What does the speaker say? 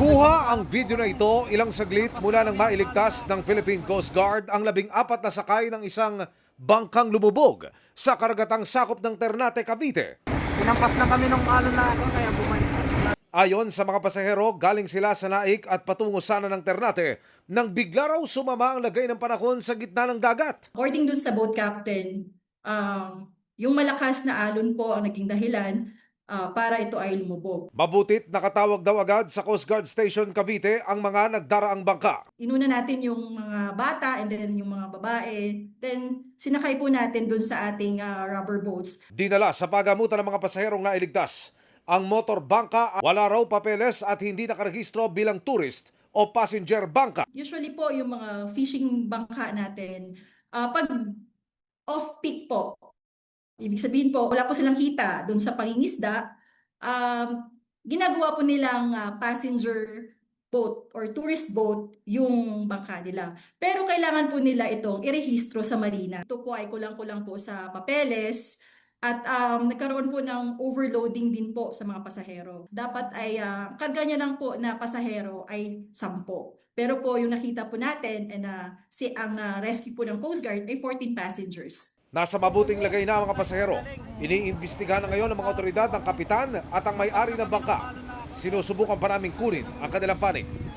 Kinuha ang video na ito ilang saglit mula nang mailigtas ng Philippine Coast Guard ang 14 na sakay ng isang bangkang lumubog sa karagatang sakop ng Ternate, Cavite. Pinampas na kami nung kaya bumalik. Ayon sa mga pasahero, galing sila sa Naik at patungo sana ng Ternate nang bigla raw sumama ang lagay ng panahon sa gitna ng dagat. According dun sa boat captain, yung malakas na alon po ang naging dahilan para ito ay lumubog. Mabutit nakatawag daw agad sa Coast Guard Station Cavite ang mga nagdaraang bangka. Inuna natin yung mga bata and then yung mga babae. Then sinakay po natin dun sa ating rubber boats. Dinala sa pagamutan ng mga pasaherong nailigtas. Ang motor bangka wala raw papeles at hindi nakarehistro bilang tourist o passenger bangka. Usually po yung mga fishing bangka natin, pag off-peak po, ibig sabihin po, wala po silang kita dun sa pangingisda, ginagawa po nilang passenger boat or tourist boat yung bangka nila. Pero kailangan po nila itong irehistro sa marina. Ito po ay kulang-kulang po sa papeles at nagkaroon po ng overloading din po sa mga pasahero. Dapat ay karga niya lang po na pasahero ay 10. Pero po yung nakita po natin and ang rescue po ng Coast Guard ay 14 passengers. Nasa mabuting lagay na ang mga pasahero. Iniimbestigahan na ngayon ng mga otoridad ng kapitan at ang may-ari ng bangka. Sinusubukan pa naming kunin ang kanilang panig.